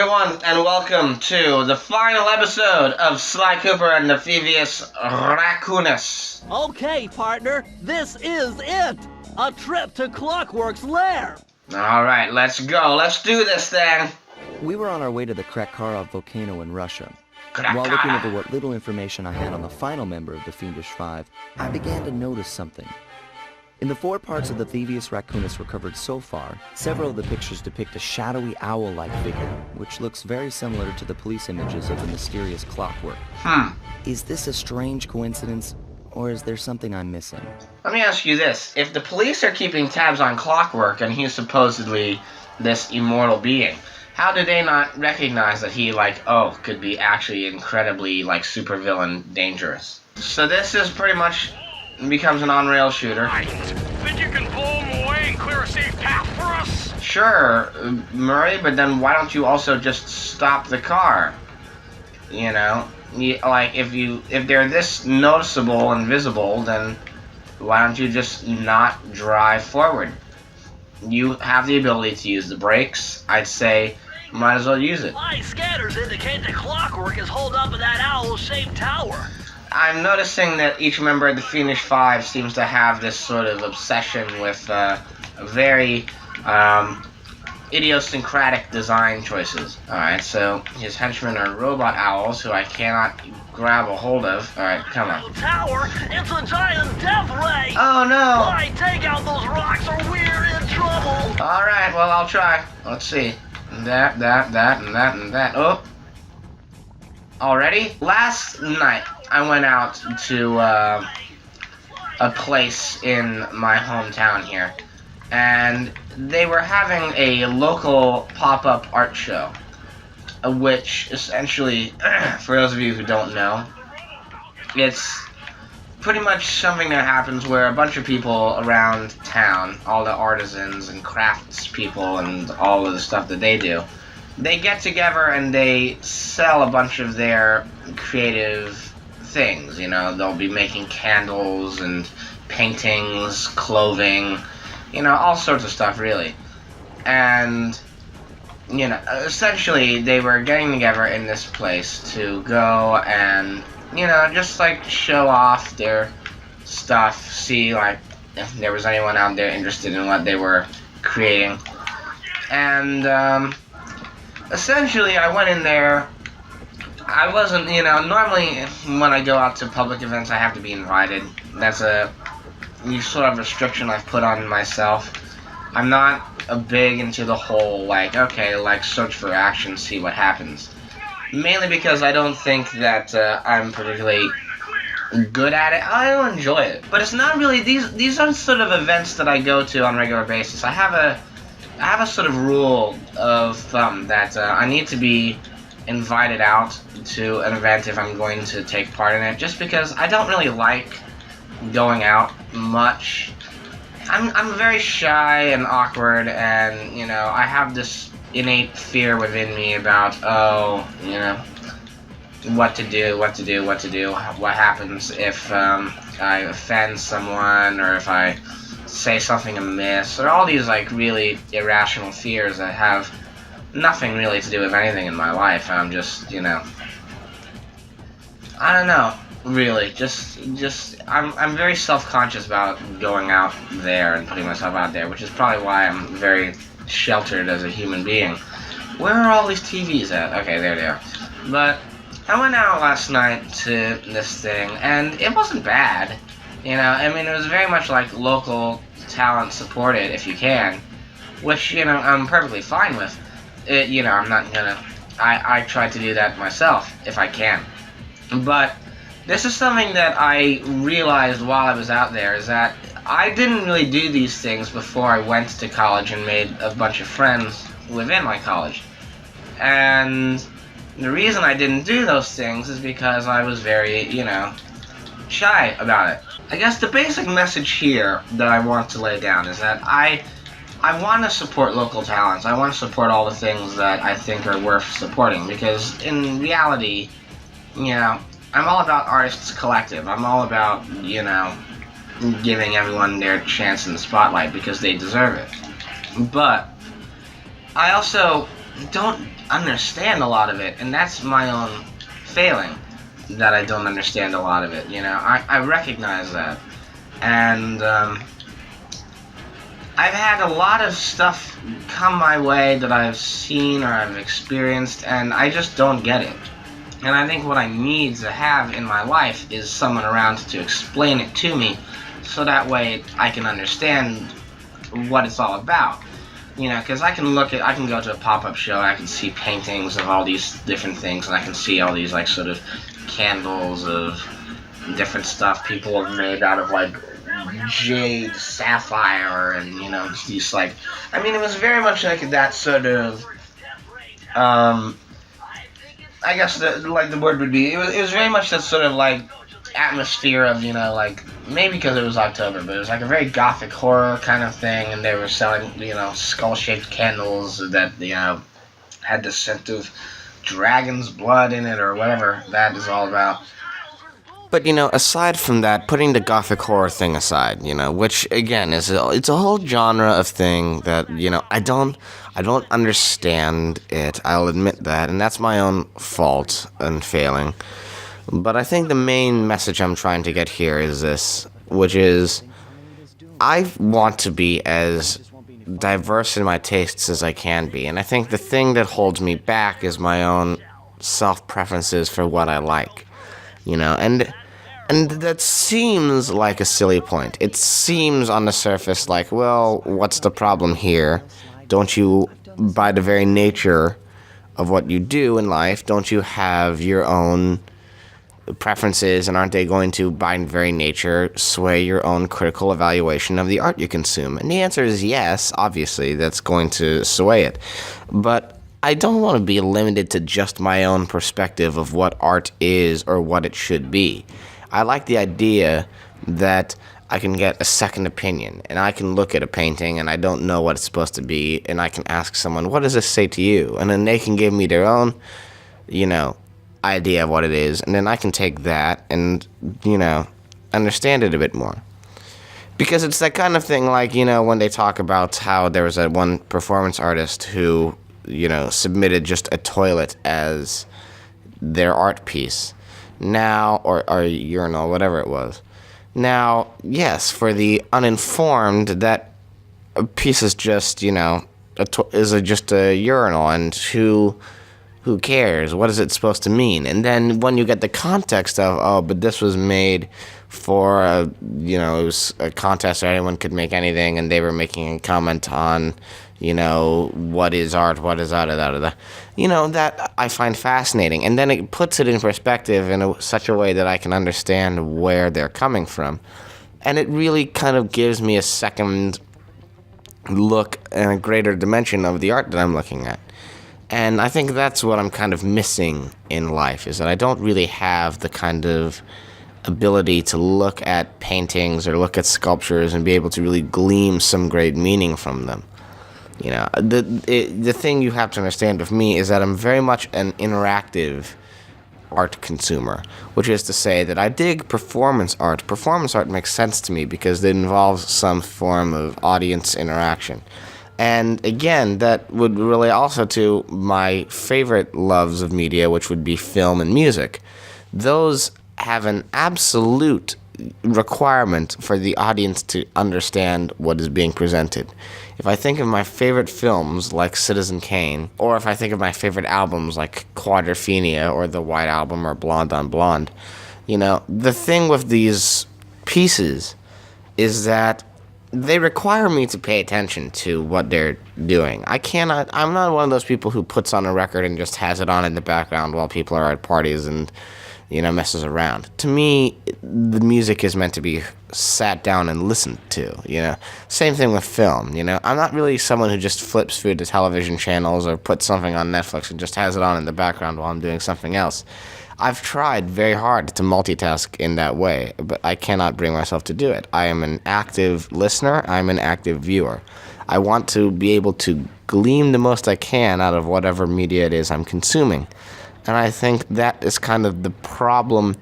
everyone, and welcome to the final episode of Sly Cooper and the Thievius Raccoonus. Okay, partner, this is it! A trip to Clockwerk's lair! Alright, let's go. Let's do this thing. We were on our way to the Krakara volcano in Russia. Krakara. While looking over what little information I had on the final member of the Fiendish Five, I began to notice something. In the 4 parts of the Thievius Raccoonus recovered so far, several of the pictures depict a shadowy owl-like figure, which looks very similar to the police images of the mysterious Clockwerk. Is this a strange coincidence, or is there something I'm missing? Let me ask you this. If the police are keeping tabs on Clockwerk and he's supposedly this immortal being, how did they not recognize that he, could be actually incredibly, supervillain dangerous? So this is pretty much becomes an on-rail shooter. Think you can blow him away and clear a safe path for us? Sure, Murray, but then why don't you also just stop the car? You know? If they're this noticeable and visible, then why don't you just not drive forward? You have the ability to use the brakes. I'd say might as well use it. My scanners indicate the Clockwerk is holed up in that owl-shaped tower. I'm noticing that each member of the Fiendish Five seems to have this sort of obsession with very idiosyncratic design choices. Alright, so his henchmen are robot owls who I cannot grab a hold of. Alright, come on. Tower, it's a giant death ray! Oh no! Why take out those rocks or we're in trouble! Alright, well I'll try. Let's see. That, and that, and that. Oh! Already? Last night, I went out to a place in my hometown here, and they were having a local pop-up art show, which essentially, for those of you who don't know, it's pretty much something that happens where a bunch of people around town, all the artisans and crafts people and all of the stuff that they do, they get together and they sell a bunch of their creative things. You know, they'll be making candles and paintings, clothing, you know, all sorts of stuff really. And, you know, essentially they were getting together in this place to go and, you know, just show off their stuff, see if there was anyone out there interested in what they were creating. And essentially I went in there. I wasn't, normally when I go out to public events I have to be invited. That's a sort of restriction I've put on myself. I'm not big into the whole, search for action, see what happens. Mainly because I don't think that I'm particularly good at it. I don't enjoy it. But it's not really, these are sort of events that I go to on a regular basis. I have a sort of rule of thumb that I need to be invited out to an event if I'm going to take part in it, just because I don't really like going out much. I'm very shy and awkward, and I have this innate fear within me about what to do, what happens if I offend someone, or if I say something amiss, or all these really irrational fears that have nothing really to do with anything in my life. I'm just, I don't know, really, I'm very self-conscious about going out there and putting myself out there, which is probably why I'm very sheltered as a human being. Where are all these TVs at? Okay, there they are. But I went out last night to this thing, and it wasn't bad. It was very much local talent supported if you can, which, I'm perfectly fine with. I'm not gonna, I try to do that myself if I can. But this is something that I realized while I was out there, is that I didn't really do these things before I went to college and made a bunch of friends within my college. And the reason I didn't do those things is because I was very, shy about it. I guess the basic message here that I want to lay down is that I want to support local talents. I want to support all the things that I think are worth supporting, because in reality, I'm all about artists collective. I'm all about, giving everyone their chance in the spotlight because they deserve it. But I also don't understand a lot of it, and that's my own failing, that I don't understand a lot of it, you know. I recognize that. And I've had a lot of stuff come my way that I've seen or I've experienced, and I just don't get it. And I think what I need to have in my life is someone around to explain it to me, so that way I can understand what it's all about. You know, because I can go to a pop-up show, I can see paintings of all these different things, and I can see all these, like, sort of candles of different stuff people have made out of, like, jade, sapphire, and, you know, these, like, I mean, it was very much like that sort of, I guess, the word would be, it was very much that sort of, like, atmosphere of, you know, like, maybe because it was October, but it was like a very gothic horror kind of thing, and they were selling, you know, skull-shaped candles that, you know, had the scent of dragon's blood in it, or whatever that is all about. But, you know, aside from that, putting the gothic horror thing aside, you know, which, again, it's a whole genre of thing that, you know, I don't understand it, I'll admit that, and that's my own fault and failing. But I think the main message I'm trying to get here is this, which is, I want to be as diverse in my tastes as I can be, and I think the thing that holds me back is my own self-preferences for what I like, you know, and that seems like a silly point. It seems on the surface like, well, what's the problem here? Don't you, by the very nature of what you do in life, don't you have your own preferences, and aren't they going to, by very nature, sway your own critical evaluation of the art you consume? And the answer is yes, obviously, that's going to sway it. But I don't want to be limited to just my own perspective of what art is or what it should be. I like the idea that I can get a second opinion, and I can look at a painting and I don't know what it's supposed to be, and I can ask someone, what does this say to you? And then they can give me their own, you know, idea of what it is, and then I can take that and, you know, understand it a bit more. Because it's that kind of thing, like, you know, when they talk about how there was that one performance artist who, you know, submitted just a toilet as their art piece. Now, or urinal, whatever it was. Now, yes, for the uninformed, that piece is just, you know, just a urinal, and who cares? What is it supposed to mean? And then when you get the context of, oh, but this was made for, you know, it was a contest where anyone could make anything, and they were making a comment on, you know, what is art, what is da-da-da-da-da. You know, that I find fascinating. And then it puts it in perspective in such a way that I can understand where they're coming from. And it really kind of gives me a second look and a greater dimension of the art that I'm looking at. And I think that's what I'm kind of missing in life, is that I don't really have the kind of ability to look at paintings or look at sculptures and be able to really glean some great meaning from them. You know, the thing you have to understand with me is that I'm very much an interactive art consumer, which is to say that I dig performance art. Performance art makes sense to me because it involves some form of audience interaction. And again, that would relate also to my favorite loves of media, which would be film and music. Those have an absolute requirement for the audience to understand what is being presented. If I think of my favorite films like Citizen Kane, or if I think of my favorite albums like Quadrophenia or The White Album or Blonde on Blonde, you know, the thing with these pieces is that they require me to pay attention to what they're doing. I'm not one of those people who puts on a record and just has it on in the background while people are at parties and, you know, messes around. To me, the music is meant to be sat down and listened to, you know. Same thing with film, you know. I'm not really someone who just flips through the television channels or puts something on Netflix and just has it on in the background while I'm doing something else. I've tried very hard to multitask in that way, but I cannot bring myself to do it. I am an active listener. I'm an active viewer. I want to be able to glean the most I can out of whatever media it is I'm consuming. And I think that is kind of the problem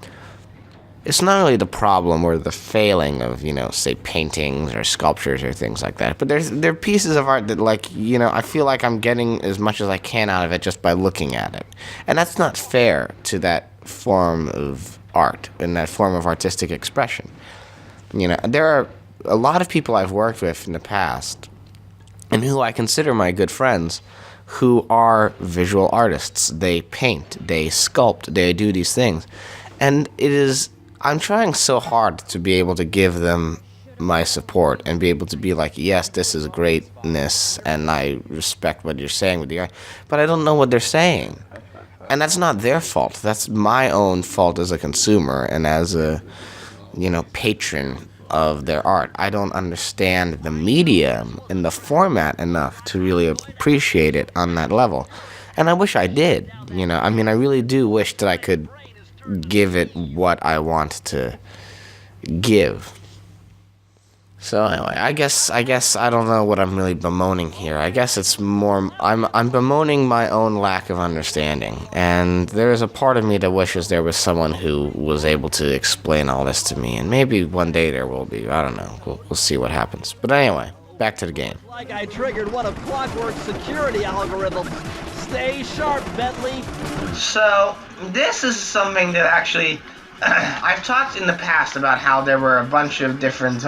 it's not really the problem or the failing of, say paintings or sculptures or things like that, but there are pieces of art that, like, I feel like I'm getting as much as I can out of it just by looking at it. And that's not fair to that form of art and that form of artistic expression. There are a lot of people I've worked with in the past and who I consider my good friends who are visual artists. They paint, they sculpt, they do these things. And I'm trying so hard to be able to give them my support and be able to be like, yes, this is greatness, and I respect what you're saying with the art, but I don't know what they're saying. And that's not their fault. That's my own fault as a consumer and as a, patron of their art. I don't understand the medium and the format enough to really appreciate it on that level. And I wish I did, I really do wish that I could give it what I want to give. So anyway, I guess I don't know what I'm really bemoaning here. I guess it's more I'm bemoaning my own lack of understanding, and there is a part of me that wishes there was someone who was able to explain all this to me, and maybe one day there will be. I don't know. We'll see what happens. But anyway, back to the game. Like I triggered one of Clockwerk's security algorithms. Stay sharp, Bentley. So, this is something that actually, I've talked in the past about how there were a bunch of different,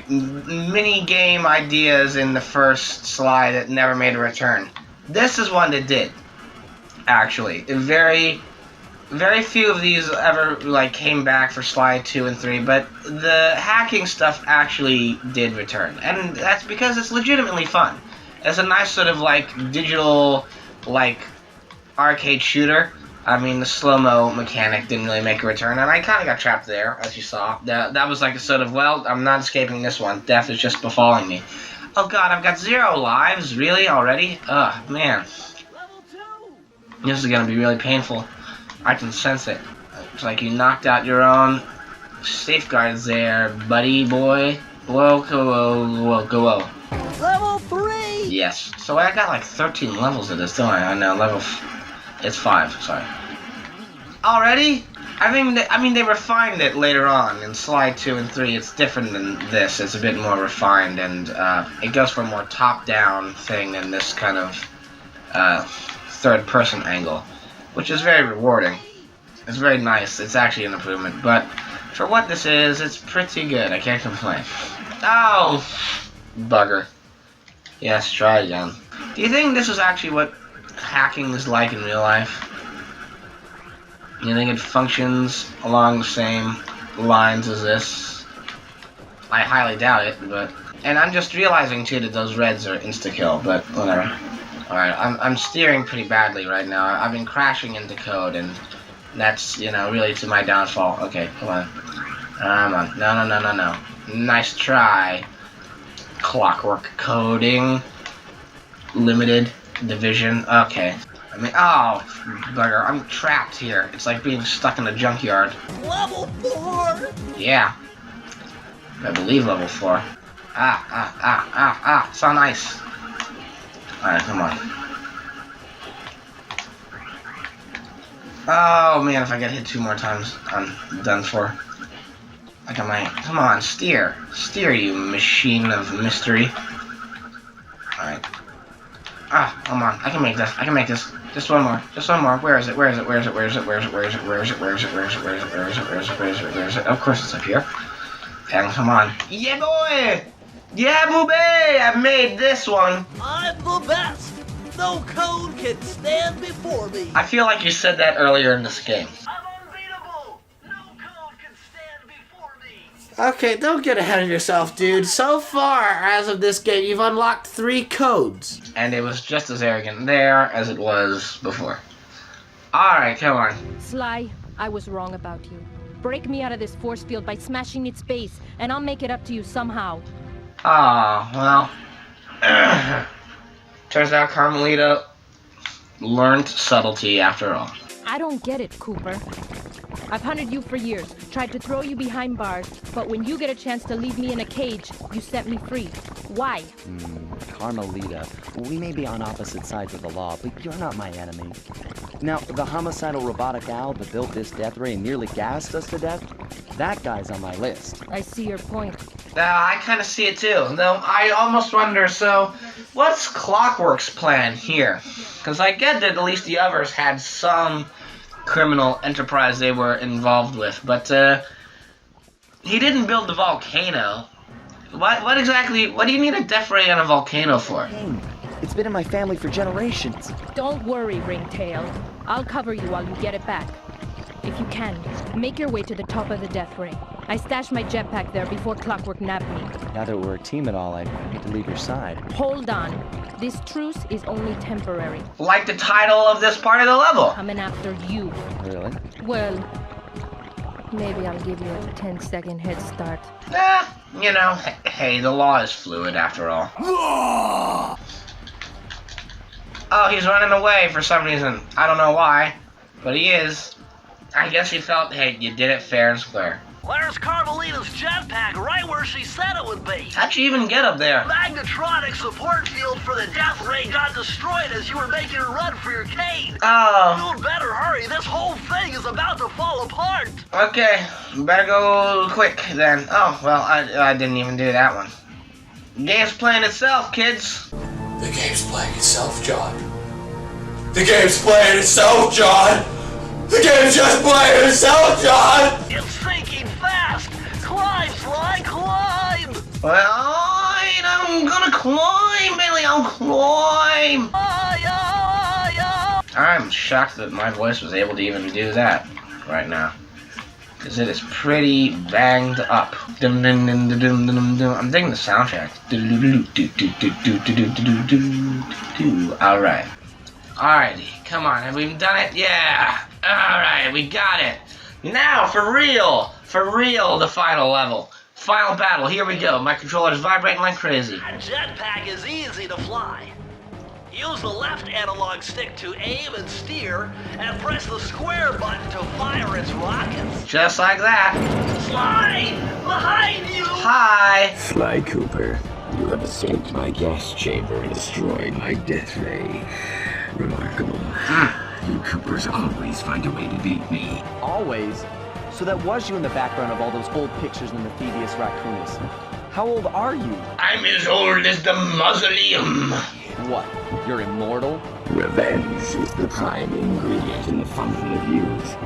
mini-game ideas in the first Sly that never made a return. This is one that did, actually. Very, very few of these ever, came back for Sly 2 and 3, but the hacking stuff actually did return. And that's because it's legitimately fun. It's a nice sort of, digital, arcade shooter. I mean, the slow-mo mechanic didn't really make a return, and I kind of got trapped there, as you saw. That was a sort of, well, I'm not escaping this one. Death is just befalling me. Oh god, I've got 0 lives? Really? Already? Ugh, man. Level 2. This is gonna be really painful. I can sense it. It's like you knocked out your own safeguards there, buddy boy. Whoa, whoa. Level 3. Yes. So I got 13 levels of this, don't I? I know, it's 5, sorry. Already? I mean, they refined it later on. In Sly 2 and 3, it's different than this. It's a bit more refined, and it goes for a more top-down thing than this kind of third-person angle, which is very rewarding. It's very nice. It's actually an improvement, but for what this is, it's pretty good. I can't complain. Oh, bugger. Yes, try again. Do you think this is actually what hacking is like in real life? You think it functions along the same lines as this? I highly doubt it, but... And I'm just realizing, too, that those reds are insta-kill, but whatever. Alright, I'm steering pretty badly right now. I've been crashing into code, and that's, really to my downfall. Okay, come on. Come on. No. Nice try. Clockwerk coding. Limited division. Okay. I mean, oh, bugger. I'm trapped here. It's like being stuck in a junkyard. Level 4. Yeah. I believe level 4. So nice. Alright, come on. Oh, man, if I get hit 2 more times, I'm done for. Come on, steer. Steer, you machine of mystery. Alright. Come on. I can make this. Just one more. Where is it? Of course it's up here. And come on. Yeah, boy! Yeah, boobie! I made this one. I'm the best. No code can stand before me. I feel like you said that earlier in this game. I'm unbeatable. No code can stand before me. Okay, don't get ahead of yourself, dude. So far, as of this game, you've unlocked 3 codes. And it was just as arrogant there as it was before. Alright, come on. Sly, I was wrong about you. Break me out of this force field by smashing its base, and I'll make it up to you somehow. Well. Turns out Carmelita learned subtlety after all. I don't get it, Cooper. I've hunted you for years, tried to throw you behind bars, but when you get a chance to leave me in a cage, you set me free. Why? Carmelita, we may be on opposite sides of the law, but you're not my enemy. Now, the homicidal robotic owl that built this death ray and nearly gassed us to death, that guy's on my list. I see your point. I kind of see it too, though I almost wonder, so what's Clockwerk's plan here? Because I get that at least the others had some criminal enterprise they were involved with, but he didn't build the volcano. What exactly, what do you need a death ray on a volcano for? Hey, it's been in my family for generations. Don't worry, Ringtail. I'll cover you while you get it back. If you can, make your way to the top of the death ray. I stashed my jetpack there before Clockwerk nabbed me. Now that we're a team at all, I'd hate to leave your side. Hold on. This truce is only temporary. Like the title of this part of the level. Coming after you. Really? Well, maybe I'll give you a 10-second head start. You know, hey, the law is fluid after all. Oh, he's running away for some reason. I don't know why, but he is. I guess he felt, hey, you did it fair and square. There's Carmelita's jetpack right where she said it would be. How'd you even get up there? Magnetronic support field for the death ray got destroyed as you were making a run for your cave. Oh, You'd better hurry. This whole thing is about to fall apart. okay. Better go quick then. Oh, well, I didn't even do that one. The game's playing itself, kids. The game's playing itself, John. The game's playing itself, John. The game's just playing itself, John. It's sinking fast. Climb, Sly, climb. Well, I'm gonna climb, Billy. I'll climb. I'm shocked that my voice was able to even do that right now, because it is pretty banged up. I'm digging the soundtrack. Alright. Alrighty, come on, have we done it? Yeah! Alright, we got it! Now, for real, the final level. Final battle, here we go. My controller's vibrating like crazy. A jetpack is easy to fly. Use the left analog stick to aim and steer, and press the square button to fire its rockets. Just like that. Sly! Behind you! Hi! Sly Cooper, you have escaped my gas chamber and destroyed my death ray. Remarkable. You Coopers always find a way to beat me. Always? So that was you in the background of all those old pictures in the Thievius Raccoonus. How old are you? I'm as old as the mausoleum. What? You're immortal? Revenge is the prime ingredient in the fountain of youth.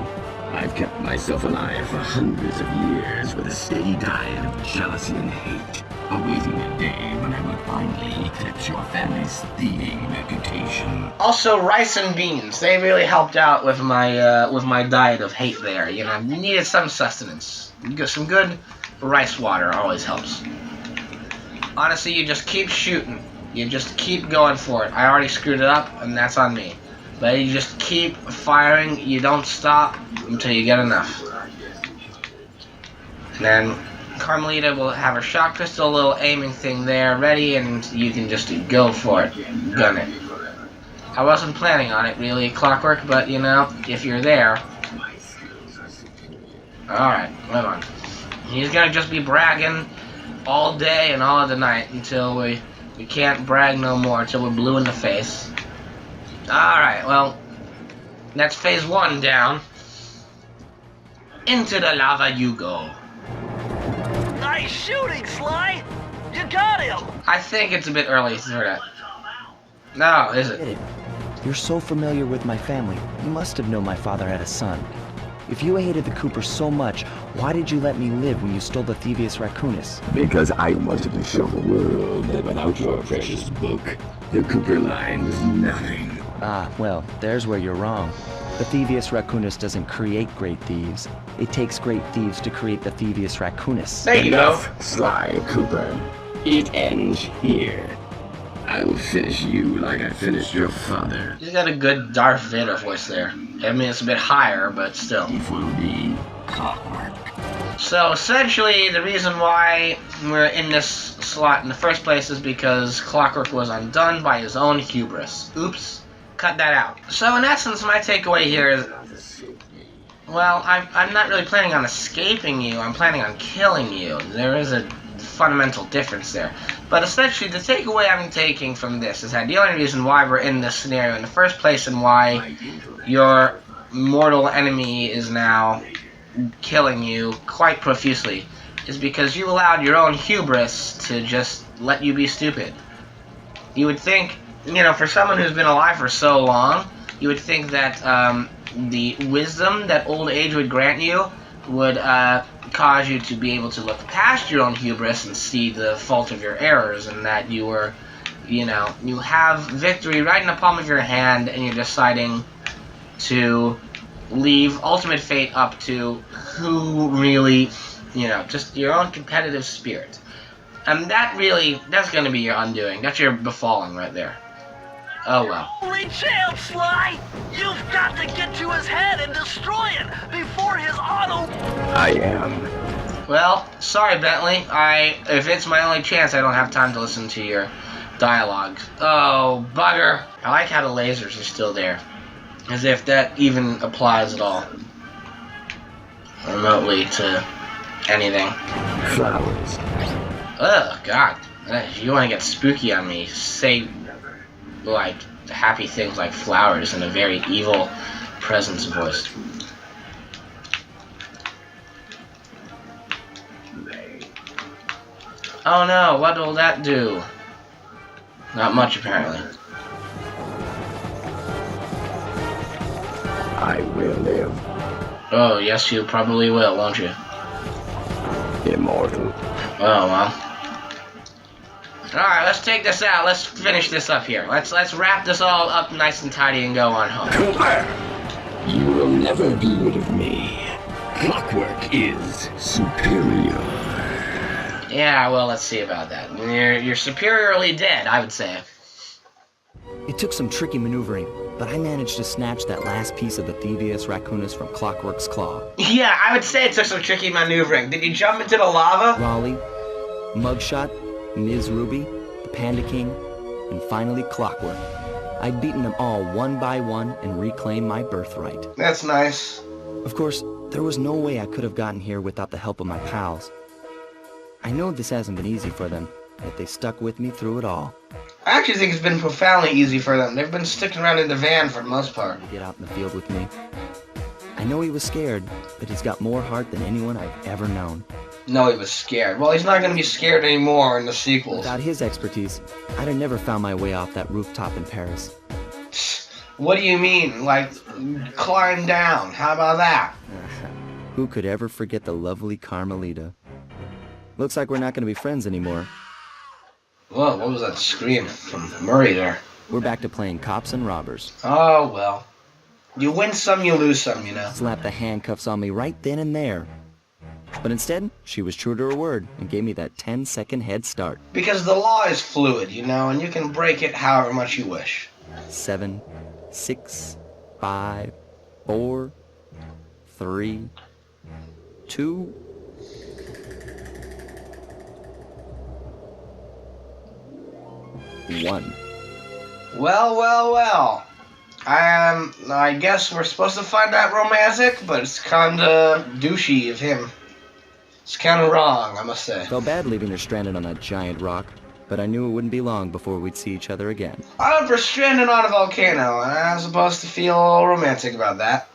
I've kept myself alive for hundreds of years with a steady diet of jealousy and hate, awaiting a day when I will finally eclipse your family's thieving reputation. Also, rice and beans. They really helped out with my diet of hate there. You know, you needed some sustenance. Some good rice water always helps. Honestly, you just keep shooting. You just keep going for it. I already screwed it up, and that's on me. But you just keep firing. You don't stop until you get enough. And then Carmelita will have her shot pistol, little aiming thing there ready, and you can just go for it. Gun it. I wasn't planning on it, really, Clockwerk, but, you know, if you're there... Alright, move on. He's gonna just be bragging all day and all of the night until we can't brag no more, until we're blue in the face. Alright, well, that's phase 1 down. Into the lava you go. Nice shooting, Sly! You got him! I think it's a bit early for that. No, is it? You're so familiar with my family. You must have known my father had a son. If you hated the Coopers so much, why did you let me live when you stole the Thievius Raccoonus? Because I wanted to show the world that without your precious book, the Cooper line was nothing. Ah, well, there's where you're wrong. The Thievius Raccoonus doesn't create great thieves. It takes great thieves to create the Thievius Raccoonus. There you go. Enough, Sly Cooper. It ends here. I will finish you like I finished your father. He's got a good Darth Vader voice there. I mean, it's a bit higher, but still. It will be Clockwerk. So, essentially, the reason why we're in this slot in the first place is because Clockwerk was undone by his own hubris. Oops. Cut that out. So, in essence, my takeaway here is... Well, I'm not really planning on escaping you. I'm planning on killing you. There is a fundamental difference there. But essentially, the takeaway I'm taking from this is that the only reason why we're in this scenario in the first place and why your mortal enemy is now killing you quite profusely is because you allowed your own hubris to just let you be stupid. You would think, you know, for someone who's been alive for so long, you would think that the wisdom that old age would grant you would cause you to be able to look past your own hubris and see the fault of your errors, and that you were, you know, you have victory right in the palm of your hand, and you're deciding to leave ultimate fate up to who really, you know, just your own competitive spirit. And that's going to be your undoing. That's your befalling right there. Oh well. Holy champ, Sly! You've got to get to his head and destroy it before his auto... I am. Well, sorry, Bentley. If it's my only chance, I don't have time to listen to your dialogue. Oh, bugger. I like how the lasers are still there. As if that even applies at all. Remotely to anything. Flowers. Oh, God. If you want to get spooky on me, say, like, happy things like flowers in a very evil presence voice. Oh no, what will that do? Not much, apparently. I will live. Oh, yes, you probably will, won't you? Immortal. Oh, well. Alright, let's take this out. Let's finish this up here. Let's wrap this all up nice and tidy and go on home. You will never be rid of me. Clockwerk is superior. Yeah, well, let's see about that. You're superiorly dead, I would say. It took some tricky maneuvering, but I managed to snatch that last piece of the Thievius Raccoonus from Clockwerk's claw. Yeah, I would say it took some tricky maneuvering. Did you jump into the lava? Raleigh, Mugshot, Ms. Ruby, the Panda King, and finally Clockwerk. I'd beaten them all one by one and reclaimed my birthright. That's nice. Of course, there was no way I could have gotten here without the help of my pals. I know this hasn't been easy for them, yet they stuck with me through it all. I actually think it's been profoundly easy for them. They've been sticking around in the van for the most part. To get out in the field with me. I know he was scared, but he's got more heart than anyone I've ever known. No, he was scared. Well, he's not going to be scared anymore in the sequels. Without his expertise, I'd have never found my way off that rooftop in Paris. What do you mean? Like, climb down? How about that? Who could ever forget the lovely Carmelita? Looks like we're not going to be friends anymore. Whoa, what was that scream from Murray there? We're back to playing cops and robbers. Oh, well. You win some, you lose some, you know. Slapped the handcuffs on me right then and there. But instead, she was true to her word and gave me that 10-second head start. Because the law is fluid, you know, and you can break it however much you wish. 7, 6, 5, 4, 3, 2... 1. Well, well, well. I guess we're supposed to find that romantic, but it's kinda douchey of him. It's kinda wrong, I must say. Felt bad leaving her stranded on that giant rock, but I knew it wouldn't be long before we'd see each other again. I'm for stranded on a volcano, and I'm supposed to feel all romantic about that.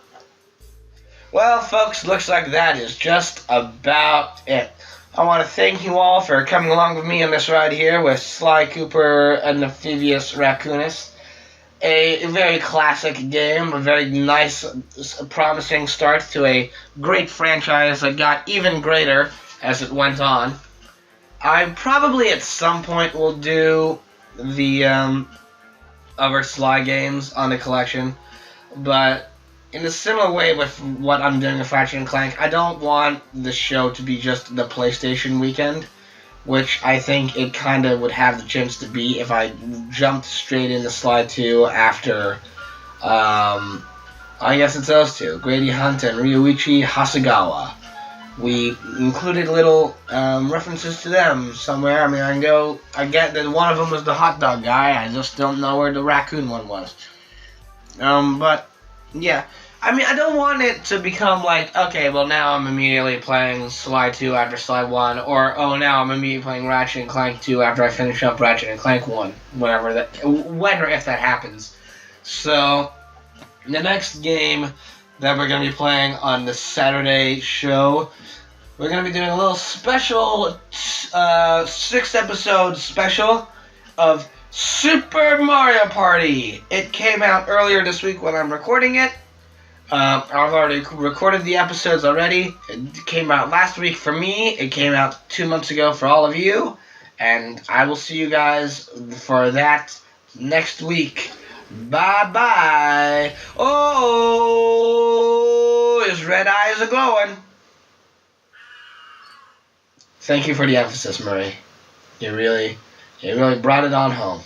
Well, folks, looks like that is just about it. I want to thank you all for coming along with me on this ride here with Sly Cooper and the Thievius Raccoonus. A very classic game, a very nice, promising start to a great franchise that got even greater as it went on. I probably at some point will do the other Sly games on the collection, but in a similar way with what I'm doing with Ratchet & Clank, I don't want the show to be just the PlayStation weekend, which I think it kind of would have the chance to be if I jumped straight into Sly 2 after, I guess it's those two, Grady Hunt and Ryuichi Hasegawa. We included little references to them somewhere. I mean, I get that one of them was the hot dog guy, I just don't know where the raccoon one was. But, yeah. I mean, I don't want it to become like, okay, well, now I'm immediately playing Sly 2 after Sly 1, or, oh, now I'm immediately playing Ratchet and Clank 2 after I finish up Ratchet and Clank 1, when or if that happens. So, the next game that we're going to be playing on the Saturday show, we're going to be doing a little special 6-episode special of Super Mario Party. It came out earlier this week when I'm recording it. I've already recorded the episodes already. It came out last week for me. It came out 2 months ago for all of you. And I will see you guys for that next week. Bye-bye. Oh, his red eyes are glowing. Thank you for the emphasis, Murray. You really brought it on home.